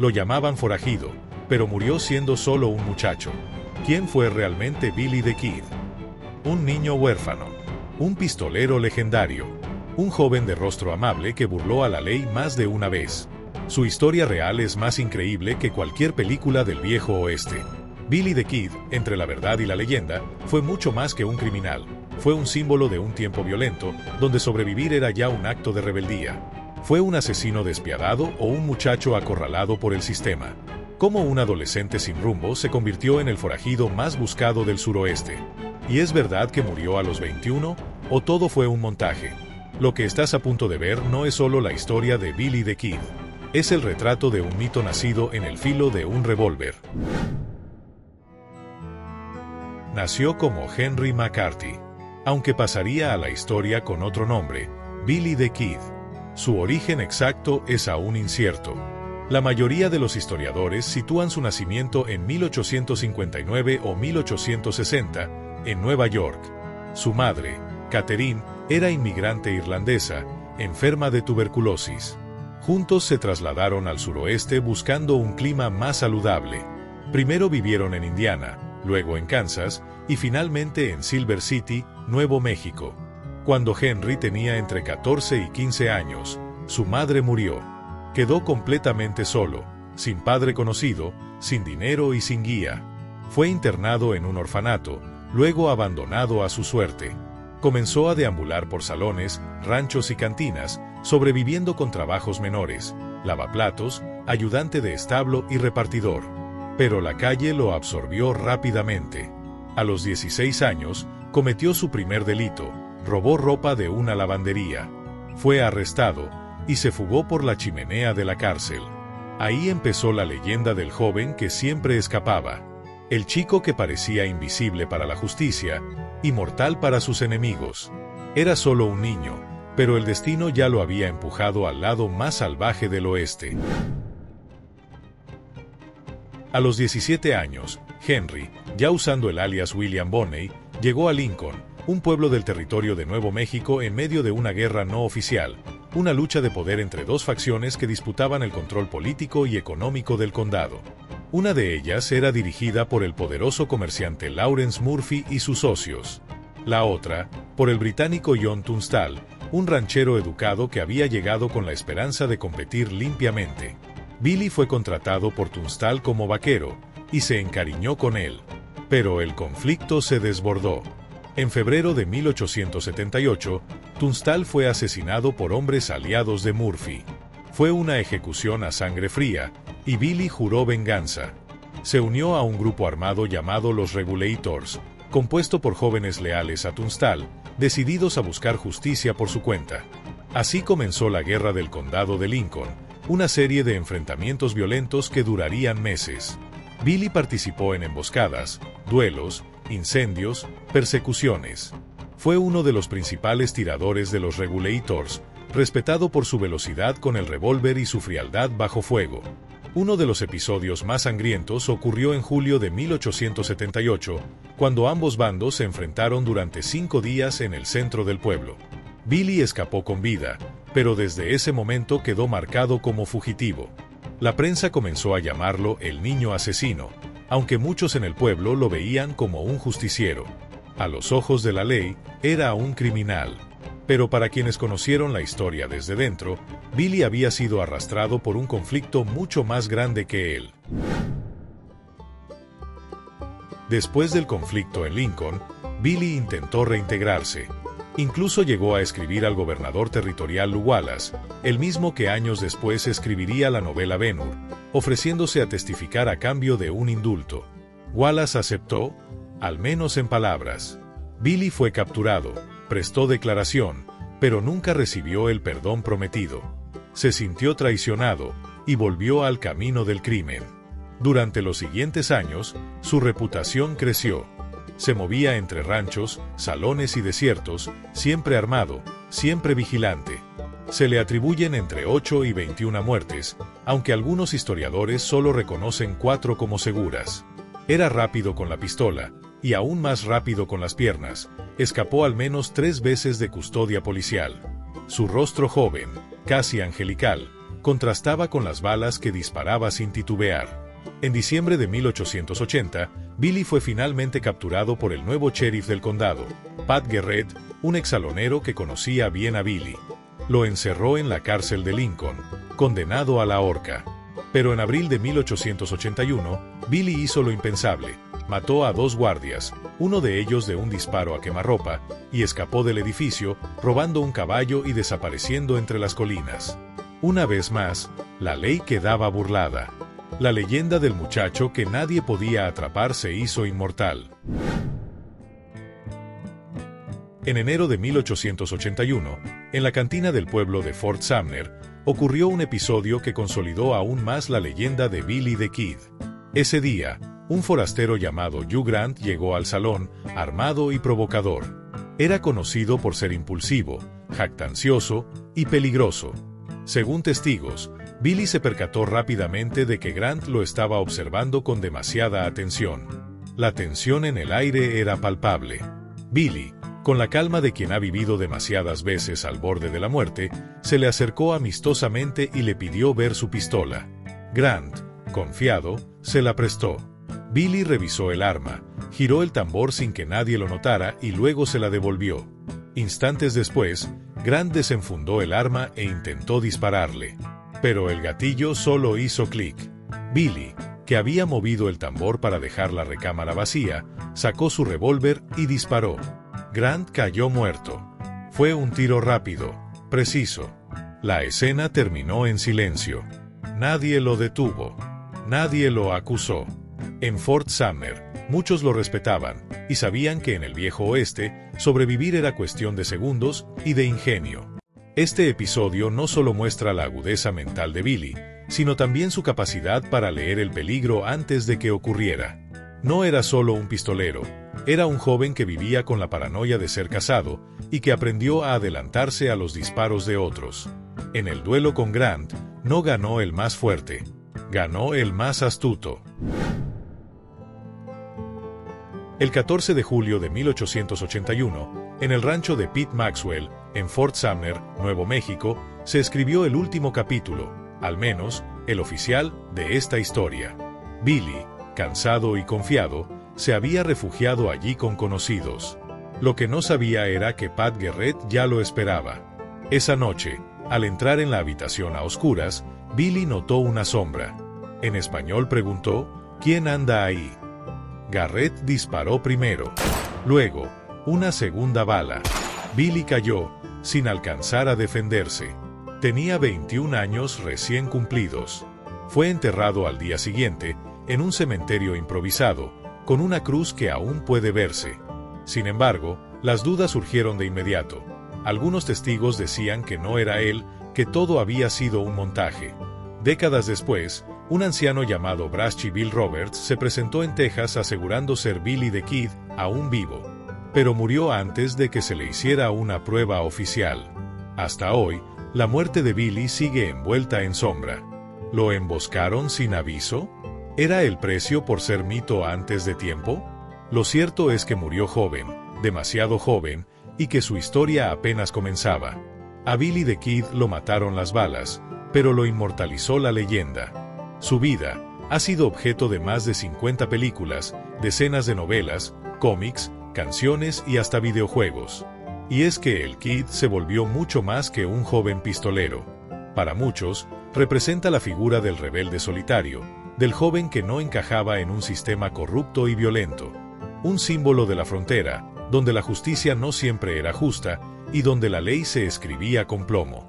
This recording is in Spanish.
Lo llamaban forajido, pero murió siendo solo un muchacho. ¿Quién fue realmente Billy the Kid? Un niño huérfano, un pistolero legendario, un joven de rostro amable que burló a la ley más de una vez. Su historia real es más increíble que cualquier película del viejo oeste. Billy the Kid, entre la verdad y la leyenda, fue mucho más que un criminal. Fue un símbolo de un tiempo violento, donde sobrevivir era ya un acto de rebeldía. ¿Fue un asesino despiadado o un muchacho acorralado por el sistema? ¿Cómo un adolescente sin rumbo se convirtió en el forajido más buscado del suroeste? ¿Y es verdad que murió a los 21, o todo fue un montaje? Lo que estás a punto de ver no es solo la historia de Billy the Kid. Es el retrato de un mito nacido en el filo de un revólver. Nació como Henry McCarthy, aunque pasaría a la historia con otro nombre, Billy the Kid. Su origen exacto es aún incierto. La mayoría de los historiadores sitúan su nacimiento en 1859 o 1860, en Nueva York. Su madre, Catherine, era inmigrante irlandesa, enferma de tuberculosis. Juntos se trasladaron al suroeste buscando un clima más saludable. Primero vivieron en Indiana, luego en Kansas, y finalmente en Silver City, Nuevo México. Cuando Henry tenía entre 14 y 15 años, su madre murió. Quedó completamente solo, sin padre conocido, sin dinero y sin guía. Fue internado en un orfanato, luego abandonado a su suerte. Comenzó a deambular por salones, ranchos y cantinas, sobreviviendo con trabajos menores, lavaplatos, ayudante de establo y repartidor. Pero la calle lo absorbió rápidamente. A los 16 años, cometió su primer delito, robó ropa de una lavandería. Fue arrestado, y se fugó por la chimenea de la cárcel. Ahí empezó la leyenda del joven que siempre escapaba. El chico que parecía invisible para la justicia, y mortal para sus enemigos. Era solo un niño, pero el destino ya lo había empujado al lado más salvaje del oeste. A los 17 años, Henry, ya usando el alias William Bonney, llegó a Lincoln, un pueblo del territorio de Nuevo México en medio de una guerra no oficial, una lucha de poder entre dos facciones que disputaban el control político y económico del condado. Una de ellas era dirigida por el poderoso comerciante Lawrence Murphy y sus socios. La otra, por el británico John Tunstall, un ranchero educado que había llegado con la esperanza de competir limpiamente. Billy fue contratado por Tunstall como vaquero, y se encariñó con él. Pero el conflicto se desbordó. En febrero de 1878, Tunstall fue asesinado por hombres aliados de Murphy. Fue una ejecución a sangre fría, y Billy juró venganza. Se unió a un grupo armado llamado los Regulators, compuesto por jóvenes leales a Tunstall, decididos a buscar justicia por su cuenta. Así comenzó la Guerra del Condado de Lincoln, una serie de enfrentamientos violentos que durarían meses. Billy participó en emboscadas, duelos, incendios, persecuciones. Fue uno de los principales tiradores de los Regulators, respetado por su velocidad con el revólver y su frialdad bajo fuego. Uno de los episodios más sangrientos ocurrió en julio de 1878, cuando ambos bandos se enfrentaron durante 5 días en el centro del pueblo. Billy escapó con vida, pero desde ese momento quedó marcado como fugitivo. La prensa comenzó a llamarlo el niño asesino, aunque muchos en el pueblo lo veían como un justiciero. A los ojos de la ley, era un criminal. Pero para quienes conocieron la historia desde dentro, Billy había sido arrastrado por un conflicto mucho más grande que él. Después del conflicto en Lincoln, Billy intentó reintegrarse. Incluso llegó a escribir al gobernador territorial Lew Wallace, el mismo que años después escribiría la novela Ben-Hur, ofreciéndose a testificar a cambio de un indulto. Wallace aceptó, al menos en palabras. Billy fue capturado, prestó declaración, pero nunca recibió el perdón prometido. Se sintió traicionado, y volvió al camino del crimen. Durante los siguientes años, su reputación creció. Se movía entre ranchos, salones y desiertos, siempre armado, siempre vigilante. Se le atribuyen entre 8 y 21 muertes, aunque algunos historiadores solo reconocen 4 como seguras. Era rápido con la pistola, y aún más rápido con las piernas. Escapó al menos 3 veces de custodia policial. Su rostro joven, casi angelical, contrastaba con las balas que disparaba sin titubear. En diciembre de 1880, Billy fue finalmente capturado por el nuevo sheriff del condado, Pat Garrett, un exalonero que conocía bien a Billy. Lo encerró en la cárcel de Lincoln, condenado a la horca. Pero en abril de 1881, Billy hizo lo impensable. Mató a 2 guardias, uno de ellos de un disparo a quemarropa, y escapó del edificio, robando un caballo y desapareciendo entre las colinas. Una vez más, la ley quedaba burlada. La leyenda del muchacho que nadie podía atrapar se hizo inmortal. En enero de 1881, en la cantina del pueblo de Fort Sumner, ocurrió un episodio que consolidó aún más la leyenda de Billy the Kid. Ese día, un forastero llamado Hugh Grant llegó al salón, armado y provocador. Era conocido por ser impulsivo, jactancioso y peligroso. Según testigos, Billy se percató rápidamente de que Grant lo estaba observando con demasiada atención. La tensión en el aire era palpable. Billy, con la calma de quien ha vivido demasiadas veces al borde de la muerte, se le acercó amistosamente y le pidió ver su pistola. Grant, confiado, se la prestó. Billy revisó el arma, giró el tambor sin que nadie lo notara y luego se la devolvió. Instantes después, Grant desenfundó el arma e intentó dispararle. Pero el gatillo solo hizo clic. Billy, que había movido el tambor para dejar la recámara vacía, sacó su revólver y disparó. Grant cayó muerto. Fue un tiro rápido, preciso. La escena terminó en silencio. Nadie lo detuvo. Nadie lo acusó. En Fort Sumner, muchos lo respetaban y sabían que en el viejo oeste, sobrevivir era cuestión de segundos y de ingenio. Este episodio no solo muestra la agudeza mental de Billy, sino también su capacidad para leer el peligro antes de que ocurriera. No era solo un pistolero, era un joven que vivía con la paranoia de ser casado y que aprendió a adelantarse a los disparos de otros. En el duelo con Grant, no ganó el más fuerte, ganó el más astuto. El 14 de julio de 1881, en el rancho de Pete Maxwell, en Fort Sumner, Nuevo México, se escribió el último capítulo, al menos, el oficial, de esta historia. Billy, cansado y confiado, se había refugiado allí con conocidos. Lo que no sabía era que Pat Garrett ya lo esperaba. Esa noche, al entrar en la habitación a oscuras, Billy notó una sombra. En español preguntó, ¿quién anda ahí? Garrett disparó primero. Luego, una segunda bala. Billy cayó, sin alcanzar a defenderse. Tenía 21 años recién cumplidos. Fue enterrado al día siguiente, en un cementerio improvisado, con una cruz que aún puede verse. Sin embargo, las dudas surgieron de inmediato. Algunos testigos decían que no era él, que todo había sido un montaje. Décadas después, un anciano llamado Braschi Bill Roberts se presentó en Texas asegurando ser Billy the Kid, aún vivo. Pero murió antes de que se le hiciera una prueba oficial. Hasta hoy, la muerte de Billy sigue envuelta en sombra. ¿Lo emboscaron sin aviso? ¿Era el precio por ser mito antes de tiempo? Lo cierto es que murió joven, demasiado joven, y que su historia apenas comenzaba. A Billy the Kid lo mataron las balas, pero lo inmortalizó la leyenda. Su vida ha sido objeto de más de 50 películas, decenas de novelas, cómics, canciones y hasta videojuegos. Y es que el Kid se volvió mucho más que un joven pistolero. Para muchos, representa la figura del rebelde solitario, del joven que no encajaba en un sistema corrupto y violento. Un símbolo de la frontera, donde la justicia no siempre era justa y donde la ley se escribía con plomo.